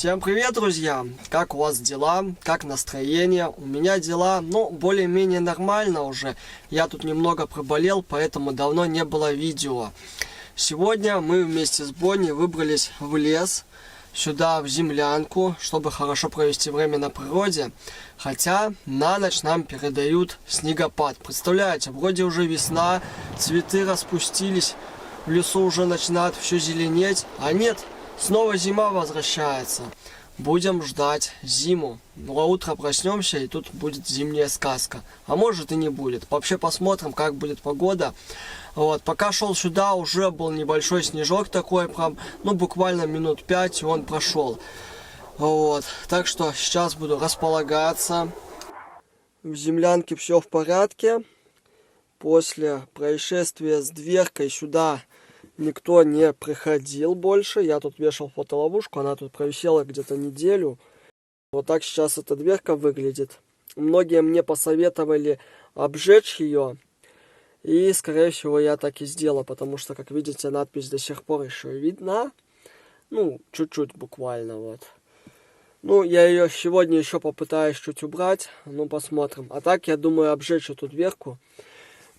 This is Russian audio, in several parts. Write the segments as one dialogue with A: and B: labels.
A: Всем привет, друзья! Как у вас дела? Как настроение? У меня дела, более-менее нормально уже. Я тут немного проболел, поэтому давно не было видео. Сегодня мы вместе с Бонни выбрались в лес, сюда в землянку, чтобы хорошо провести время на природе. Хотя на ночь нам передают снегопад. Представляете, вроде уже весна, цветы распустились, в лесу уже начинает все зеленеть, а нет, снова зима возвращается. Будем ждать зиму. А утро проснемся, и тут будет зимняя сказка. А может и не будет. Вообще посмотрим, как будет погода. Вот, пока шел сюда, уже был небольшой снежок такой, прям, буквально минут 5, и он прошел. Вот, так что сейчас буду располагаться. В землянке все в порядке. После происшествия с дверкой сюда никто не приходил больше. Я тут вешал фотоловушку, она тут провисела где-то неделю. Вот так сейчас эта дверка выглядит. Многие мне посоветовали обжечь ее. И, скорее всего, я так и сделал, потому что, как видите, надпись до сих пор еще видна. Чуть-чуть буквально, вот. Я ее сегодня еще попытаюсь чуть убрать. Посмотрим. А так, я думаю, обжечь эту дверку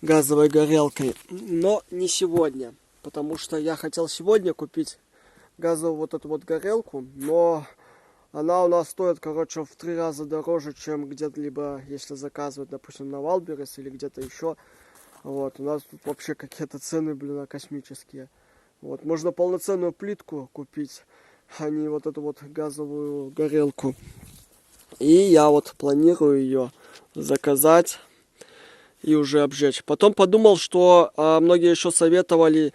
A: газовой горелкой. Но не сегодня. Потому что я хотел сегодня купить газовую вот эту вот горелку. Но она у нас стоит, в 3 раза дороже, чем где-то либо, если заказывать, допустим, на Валберес или где-то еще. Вот, у нас тут вообще какие-то цены, космические. Вот, можно полноценную плитку купить, а не вот эту вот газовую горелку. И я вот планирую ее заказать и уже обжечь. Потом подумал, что многие еще советовали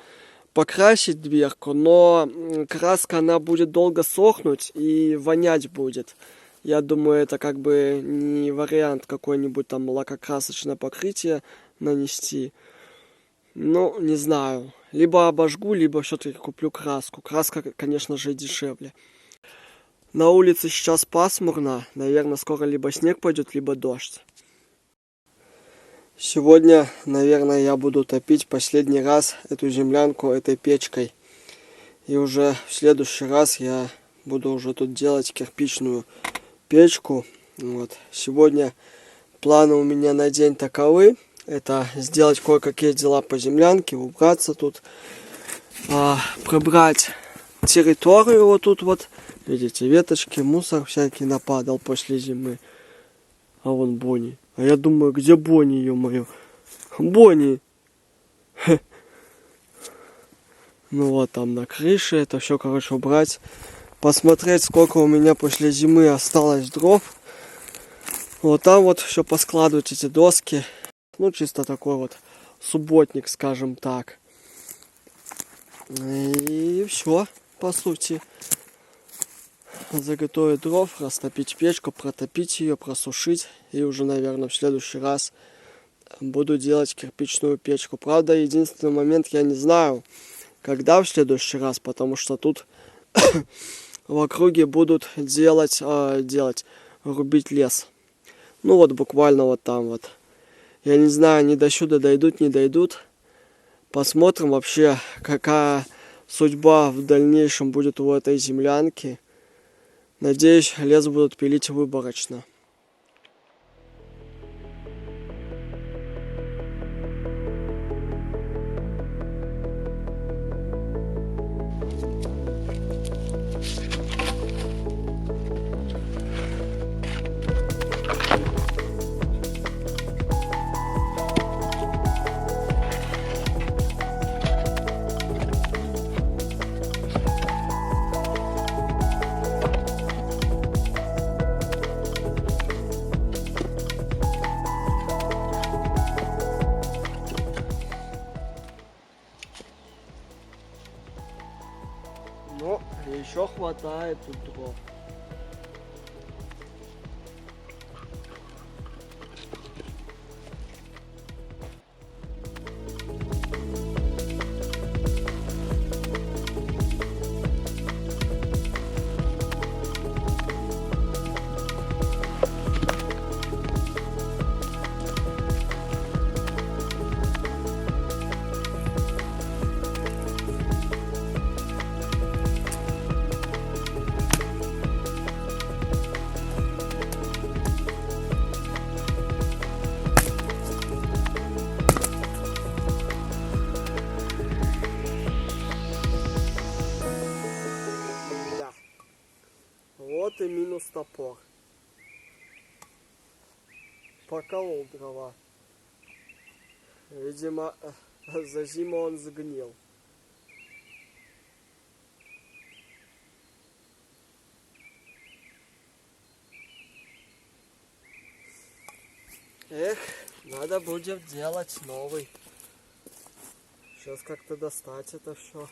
A: покрасить дверку, но краска, она будет долго сохнуть и вонять будет. Я думаю, это не вариант какой-нибудь там лакокрасочное покрытие нанести. Не знаю. Либо обожгу, либо все-таки куплю краску. Краска, конечно же, дешевле. На улице сейчас пасмурно. Наверное, скоро либо снег пойдет, либо дождь. Сегодня, наверное, я буду топить последний раз эту землянку этой печкой. И уже в следующий раз я буду уже тут делать кирпичную печку. Вот. Сегодня планы у меня на день таковы. Это сделать кое-какие дела по землянке, убраться тут, прибрать территорию вот тут вот. Видите, веточки, мусор всякий нападал после зимы. А вон Бонни. А я думаю, где Бонни, ё-моё? Бонни! Вот там на крыше это все, убрать. Посмотреть, сколько у меня после зимы осталось дров. Вот там вот все поскладывать эти доски. Чисто такой вот субботник, скажем так. И все, по сути. Заготовить дров, растопить печку, протопить ее, просушить. И уже, наверное, в следующий раз буду делать кирпичную печку. Правда, единственный момент, я не знаю, когда в следующий раз, потому что тут в округе будут рубить лес. Буквально вот там вот. Я не знаю, они до сюда дойдут, не дойдут. Посмотрим вообще, какая судьба в дальнейшем будет у этой землянки. Надеюсь, лес будут пилить выборочно. Еще хватает тут дров. и минус топор. Поколол дрова. Видимо, за зиму он сгнил. Эх, надо будет делать новый. Сейчас как-то достать это все.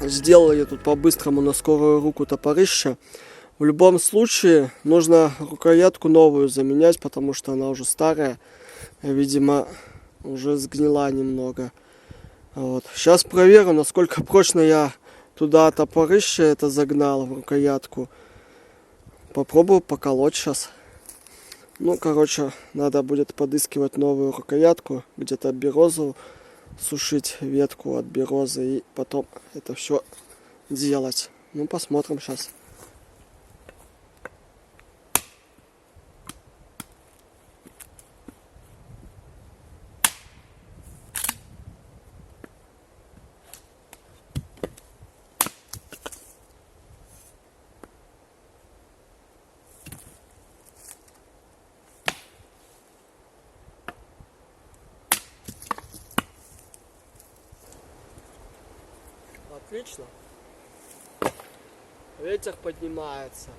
A: Сделал я тут по-быстрому на скорую руку топорище. В любом случае нужно рукоятку новую заменять, потому что она уже старая. Видимо, уже сгнила немного. Вот. Сейчас проверю, насколько прочно я туда топорище это загнал в рукоятку. Попробую поколоть сейчас. Ну, короче, надо будет подыскивать новую рукоятку, где-то березу, сушить ветку от березы и потом это все делать. Ну, посмотрим сейчас. Отлично. Ветер поднимается.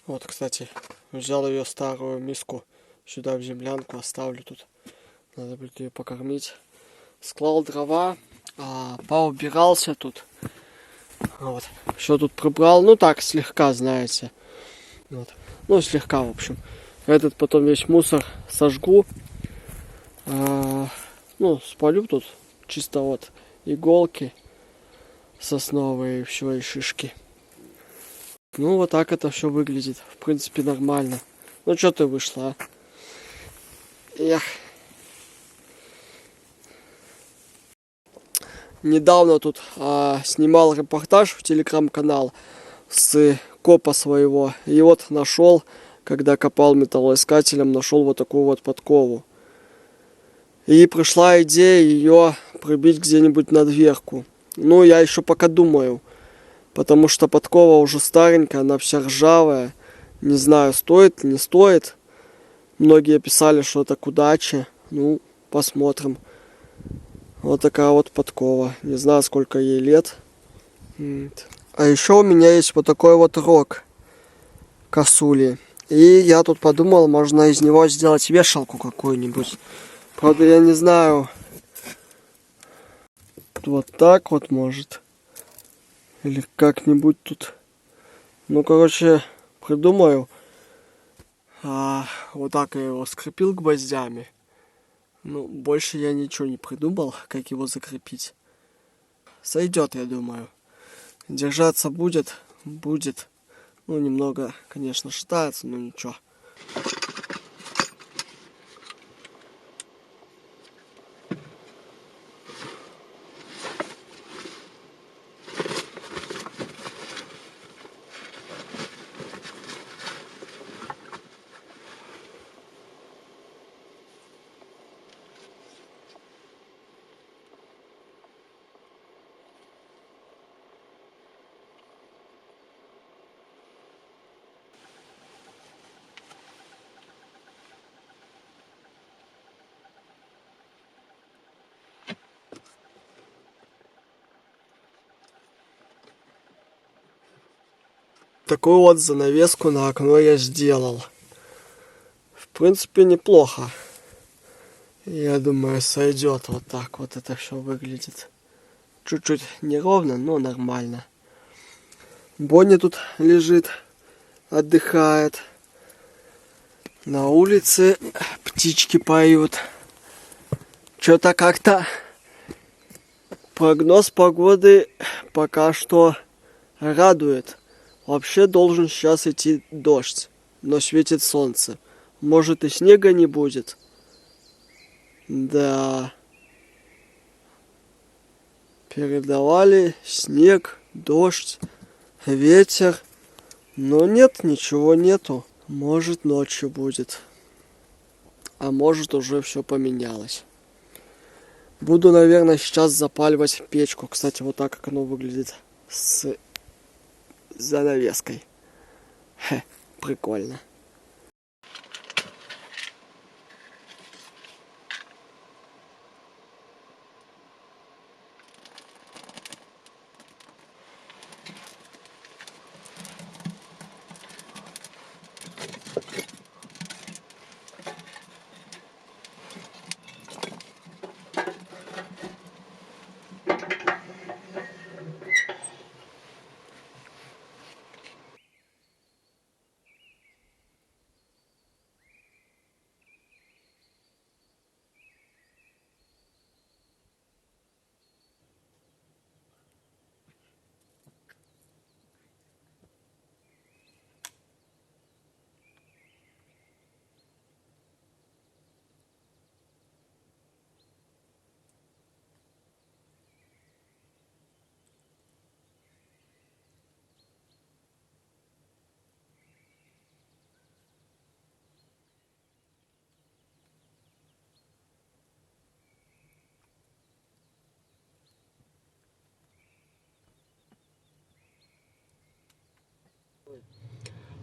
A: Вот, кстати, взял ее старую миску сюда в землянку, оставлю тут. Надо будет ее покормить. Склал дрова, поубирался тут. Вот. Все тут прибрал, ну так, слегка, знаете. Вот. Ну, слегка, в общем. Этот потом весь мусор сожгу. Ну, спалю тут чисто вот иголки сосновые, и все, и шишки. Ну, вот так это все выглядит. В принципе, нормально. Ну, что ты вышла, а? Эх. Недавно тут снимал репортаж в телеграм-канал с копа своего. И вот нашел, когда копал металлоискателем, нашел вот такую вот подкову. И пришла идея ее прибить где-нибудь на дверку. Ну, я еще пока думаю, потому что подкова уже старенькая, она вся ржавая. Не знаю, стоит, не стоит. Многие писали, что это к удаче. Ну, посмотрим. Вот такая вот подкова. Не знаю, сколько ей лет. А еще у меня есть вот такой вот рог косули. И я тут подумал, можно из него сделать вешалку какую-нибудь. Правда, я не знаю. Вот так вот может. Или как-нибудь тут. Ну, короче, придумаю. Вот так я его скрепил гвоздями. Ну, больше я ничего не придумал, как его закрепить. Сойдет, я думаю. Держаться будет. Будет. Ну, немного, конечно, шатается, но ничего. Такую вот занавеску на окно я сделал. В принципе, неплохо. Я думаю, сойдет вот так вот это все выглядит. Чуть-чуть неровно, но нормально. Бонни тут лежит, отдыхает. На улице птички поют. Что-то как-то прогноз погоды пока что радует. Вообще должен сейчас идти дождь, но светит солнце. Может и снега не будет. Да. Передавали снег, дождь, ветер. Но нет, ничего нету. Может ночью будет. А может уже все поменялось. Буду, наверное, сейчас запаливать печку. Кстати, вот так как оно выглядит с занавеской. Прикольно.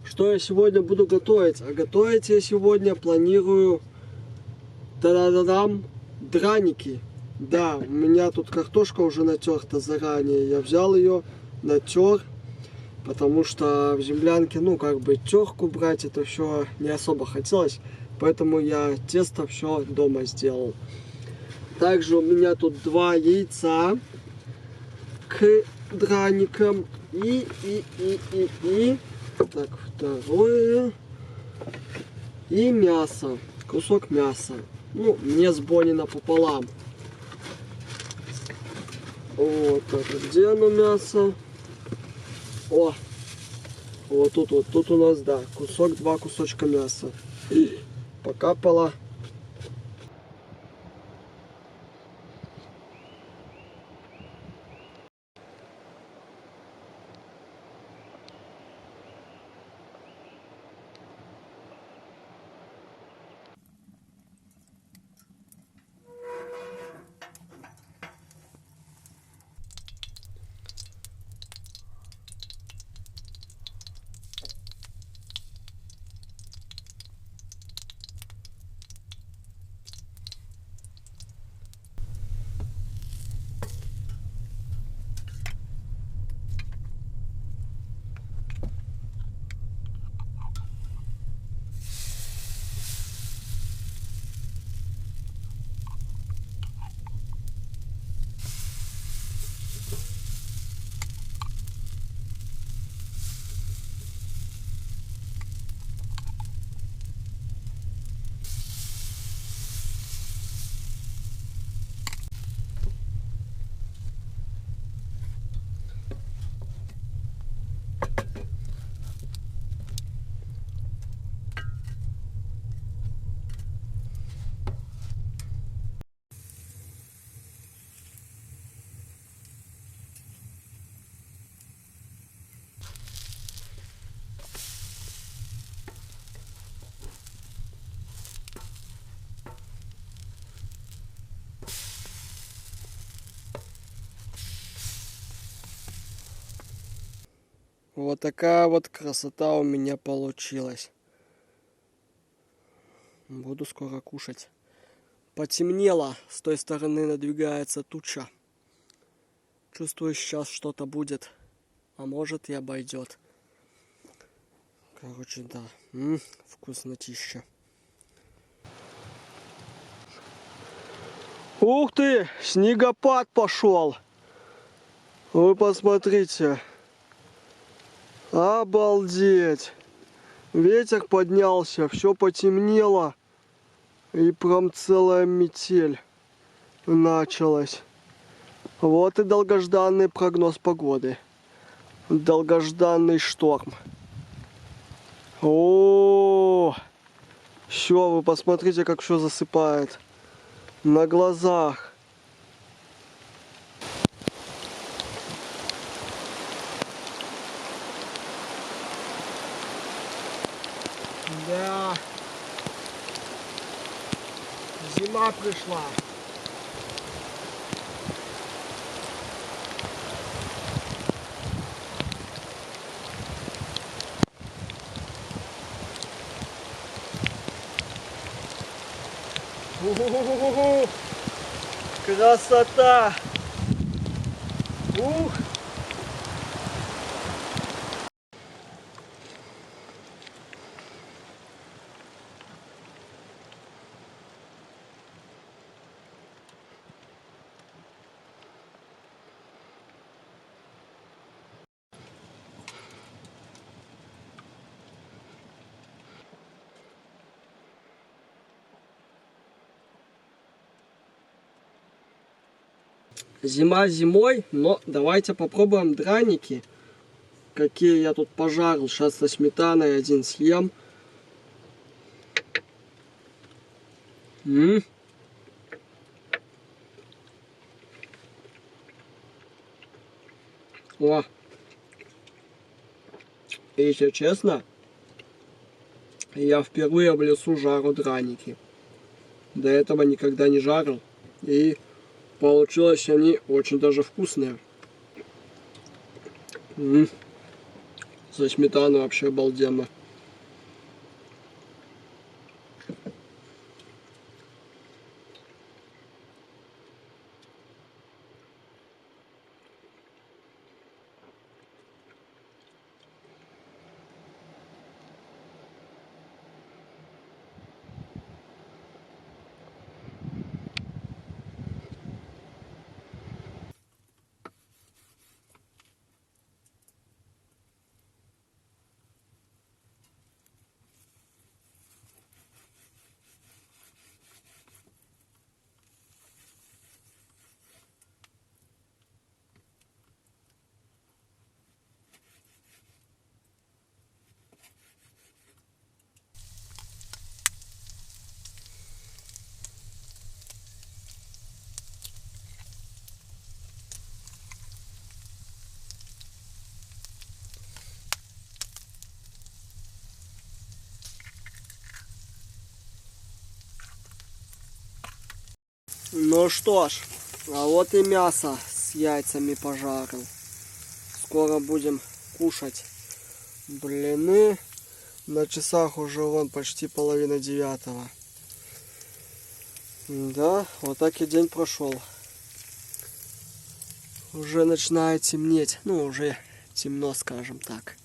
A: Что я сегодня буду готовить? А готовить я сегодня планирую та-да-да-дам, драники. Да, у меня тут картошка уже натерта заранее. Я взял ее, натер, потому что в землянке, ну, как бы терку брать, это все не особо хотелось. Поэтому я тесто все дома сделал. Также у меня тут 2 яйца к драникам. Так, второе. И мясо. Кусок мяса. Ну, мне с Бонни напополам. Вот так. Где оно мясо? О! Вот тут у нас, да, 2 кусочка мяса. И покапало. Вот такая вот красота у меня получилась. Буду скоро кушать. Потемнело, с той стороны надвигается туча. Чувствую, сейчас что-то будет, а может и обойдет. Короче, да, вкуснотища. Ух ты, снегопад пошел. Вы посмотрите. Обалдеть. Ветер поднялся, все потемнело. И прям целая метель началась. Вот и долгожданный прогноз погоды. Долгожданный шторм. О, все, вы посмотрите, как все засыпает. На глазах. Да. Зима пришла. У-ху-ху-ху-ху. Красота! Ух! Зима зимой, но давайте попробуем драники. Какие я тут пожарил. Сейчас со сметаной один съем. О! Если честно, я впервые в лесу жару драники. До этого никогда не жарил. И получилось они очень даже вкусные. Со сметаной вообще обалденно. Ну что ж, а вот и мясо с яйцами пожарил. Скоро будем кушать блины. На часах уже вон почти 8:30. Да, вот так и день прошел. Уже начинает темнеть. Ну, уже темно, скажем так.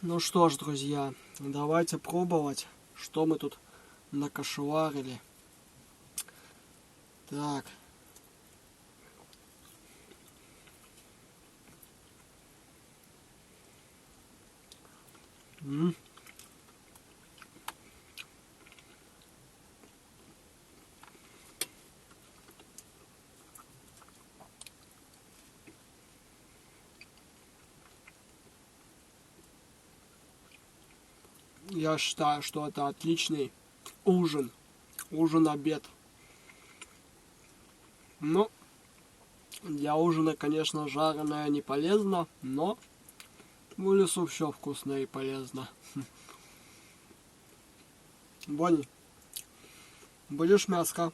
A: Ну что ж, друзья, давайте пробовать, что мы тут накошеварили. Так. Я считаю, что это отличный ужин. Ужин-обед. Ну, для ужина, конечно, жареное не полезно, но в лесу все вкусно и полезно. Бонни, будешь мяско?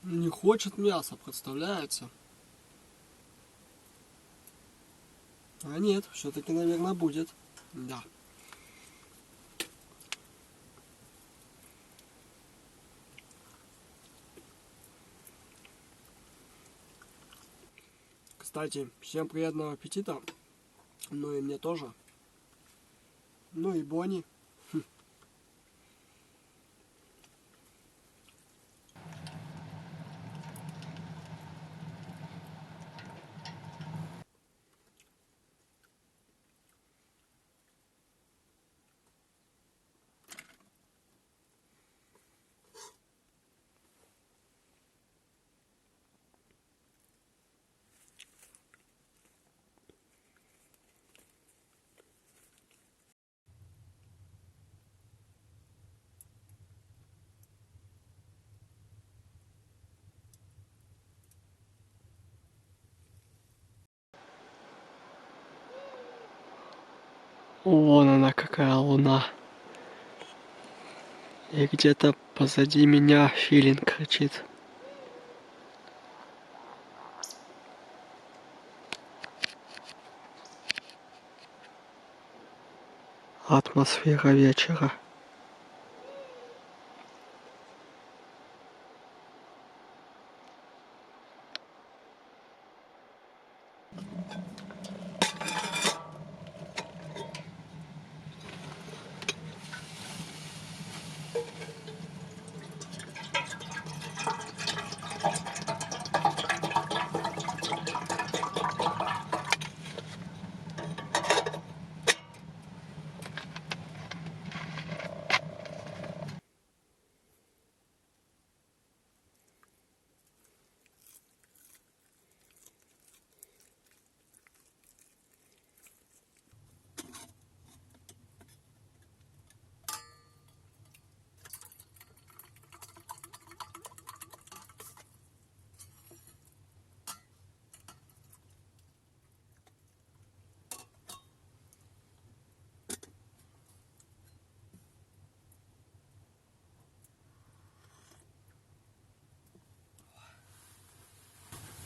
A: Не хочет мяса, представляете? А нет, все-таки, наверное, будет. Да. Кстати, всем приятного аппетита. Ну и мне тоже. Ну и Бонни. Вон она какая луна. И где-то позади меня филин кричит. Атмосфера вечера.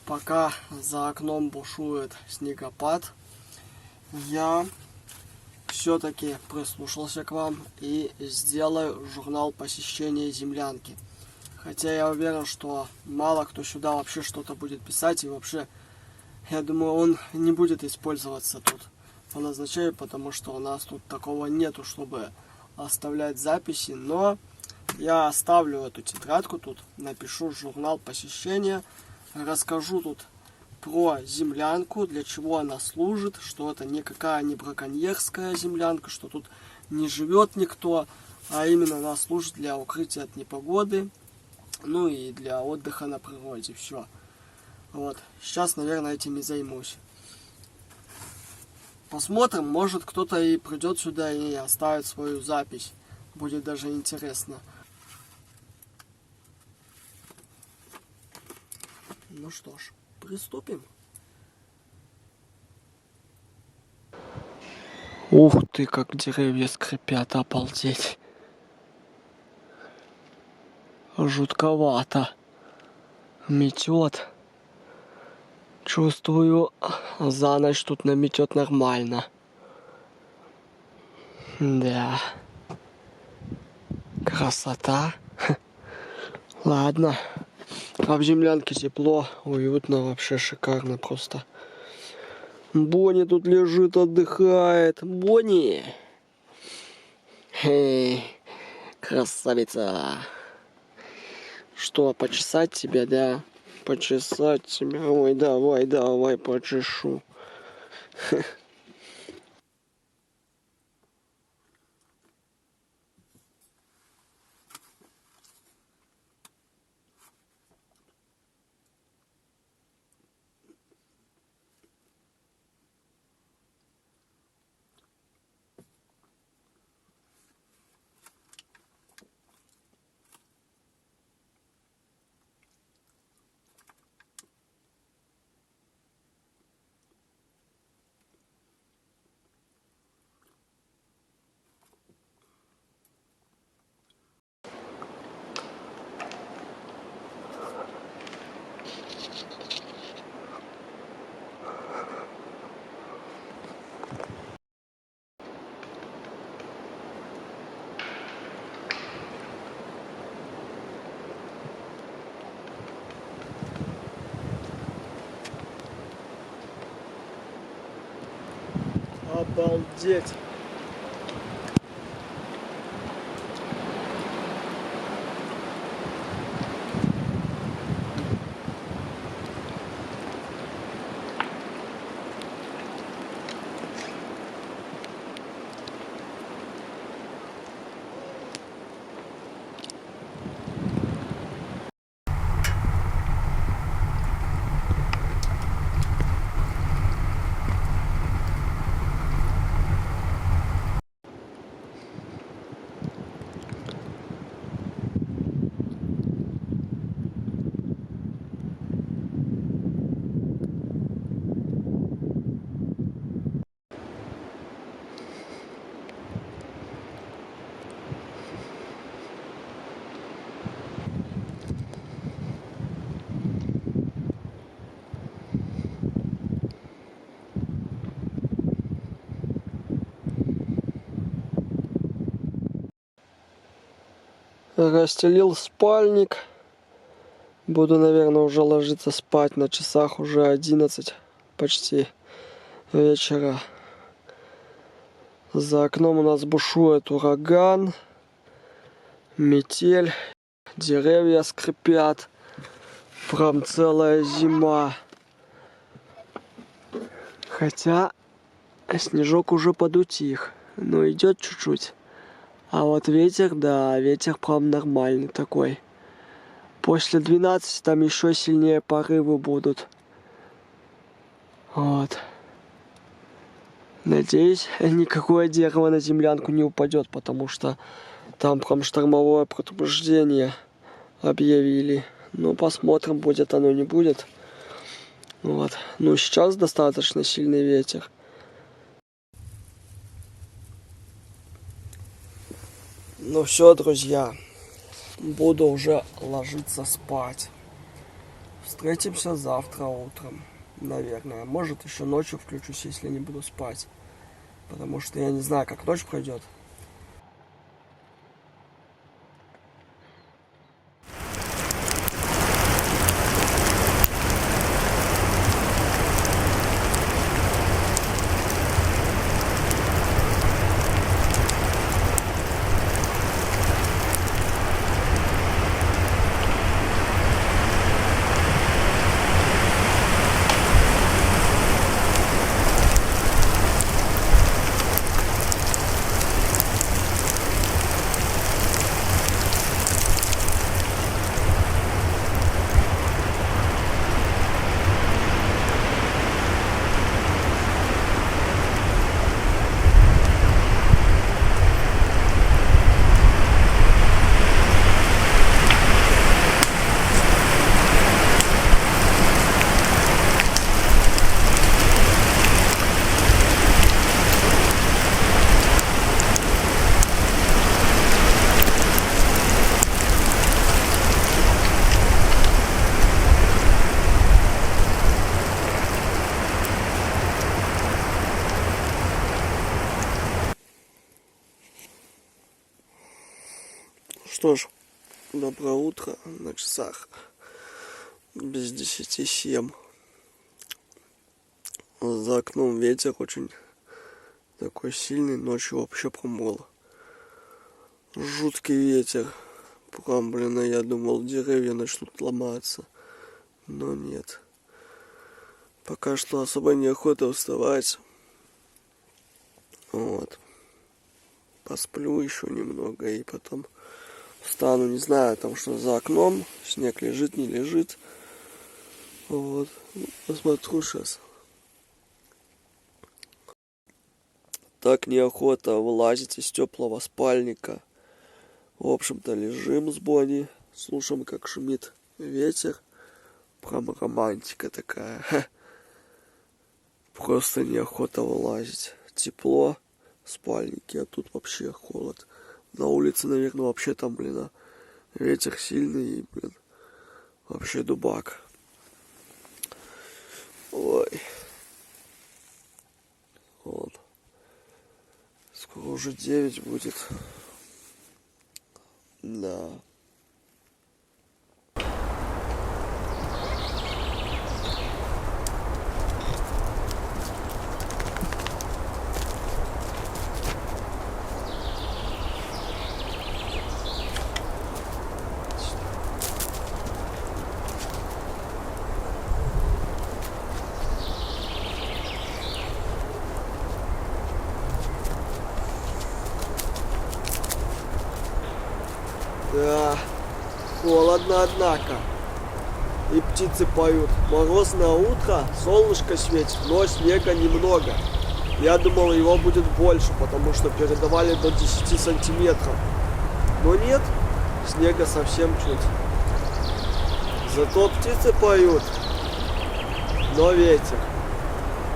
A: Пока за окном бушует снегопад, я все-таки прислушался к вам и сделаю журнал посещения землянки. Хотя я уверен, что мало кто сюда вообще что-то будет писать, и вообще, я думаю, он не будет использоваться тут по назначению, потому что у нас тут такого нету, чтобы оставлять записи, но я оставлю эту тетрадку тут, напишу журнал посещения, расскажу тут про землянку, для чего она служит, что это никакая не браконьерская землянка, что тут не живет никто, а именно она служит для укрытия от непогоды, ну и для отдыха на природе, все. Вот, сейчас, наверное, этим и займусь. Посмотрим, может кто-то и придет сюда и оставит свою запись, будет даже интересно. Ну что ж, приступим. Ух ты, как деревья скрипят, обалдеть. Жутковато. Метет. Чувствую, за ночь тут наметет нормально. Да. Красота. Ладно. А в землянке тепло, уютно, вообще шикарно просто. Бонни тут лежит, отдыхает. Бонни! Эй, красавица. Что, почесать тебя, да? Почесать тебя? Ой, давай, давай, почешу. Обалдеть. Расстелил спальник. Буду, наверное, уже ложиться спать. На часах уже 11 почти вечера. За окном у нас бушует ураган, метель, деревья скрипят. Прям целая зима. Хотя снежок уже подутих, но идет чуть-чуть. А вот ветер, да, ветер прям нормальный такой. После 12 там еще сильнее порывы будут. Вот. Надеюсь, никакое дерево на землянку не упадет, потому что там прям штормовое предупреждение объявили. Ну, посмотрим, будет оно, не будет. Вот. Ну, сейчас достаточно сильный ветер. Ну все, друзья, буду уже ложиться спать. Встретимся завтра утром, наверное. Может, еще ночью включусь, если не буду спать. Потому что я не знаю, как ночь пройдет. Что ж, доброе утро, на часах без 10:07. За окном ветер очень такой сильный, ночью вообще прям был жуткий ветер. Прям, блин, я думал, деревья начнут ломаться, но нет. Пока что особо неохота вставать. Вот. Посплю еще немного и потом встану, не знаю, там что за окном, снег лежит, не лежит. Вот, посмотрю сейчас. Так неохота вылазить из теплого спальника. В общем-то, лежим с Бонни, слушаем, как шумит ветер. Прям романтика такая. Просто неохота вылазить. Тепло в спальнике, а тут вообще холод. На улице, наверное, вообще там, блин, ветер сильный и, блин, вообще дубак. Ой. Вот. Скоро уже 9 будет. Да. Да, холодно, однако. И птицы поют. Морозное утро, солнышко светит, но снега немного. Я думал, его будет больше, потому что передавали до 10 сантиметров. Но нет, снега совсем чуть. Зато птицы поют, но ветер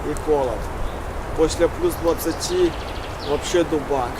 A: и холод. После плюс 20 вообще дубак.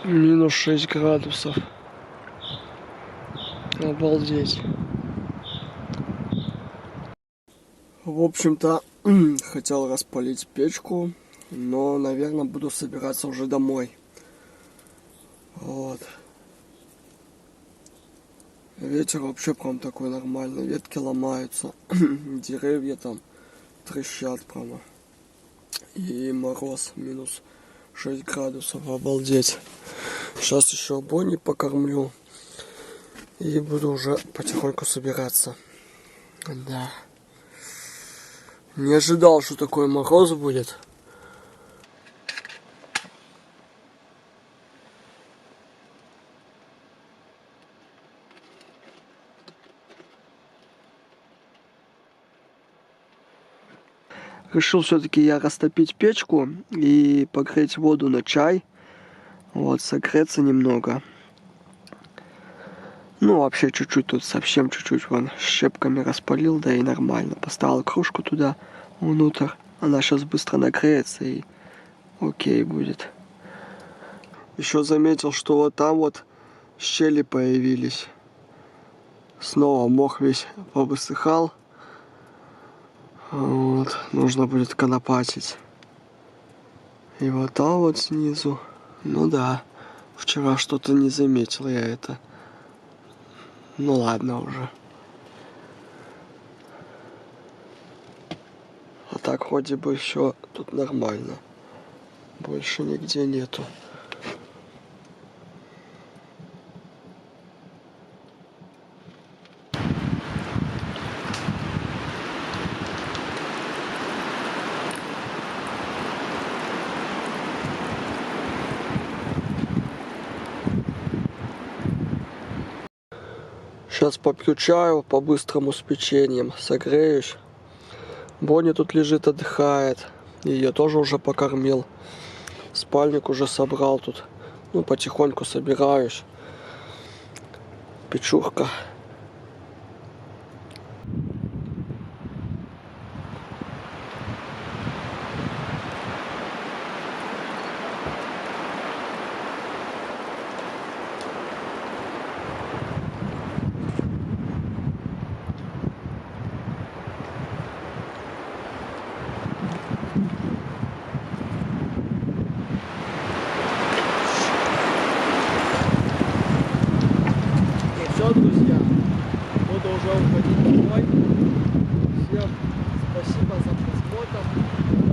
A: Минус 6 градусов. Обалдеть. В общем-то, хотел распалить печку, но, наверное, буду собираться уже домой. Вот. Ветер вообще прям такой нормальный. Ветки ломаются. Деревья там трещат прямо. И мороз минус 6 градусов. Обалдеть. Сейчас еще Бонни покормлю. И буду уже потихоньку собираться. Да. Не ожидал, что такой мороз будет. Решил все-таки я растопить печку и погреть воду на чай. Вот, согреться немного. Ну, вообще чуть-чуть тут, совсем чуть-чуть, вон, щепками распалил, да и нормально. Поставил кружку туда, внутрь. Она сейчас быстро нагреется и окей будет. Еще заметил, что вот там вот щели появились. Снова мох весь повысыхал. Вот, нужно будет конопатить. И вот там вот снизу. Ну да, вчера что-то не заметил я это. Ну ладно уже. А так вроде бы все тут нормально. Больше нигде нету. Сейчас попью чаю по-быстрому с печеньем, согреюсь. Бонни тут лежит, отдыхает. Ее тоже уже покормил. Спальник уже собрал тут. Ну, потихоньку собираюсь. Печурка. Все, друзья, буду уже уходить домой. Всем спасибо за просмотр.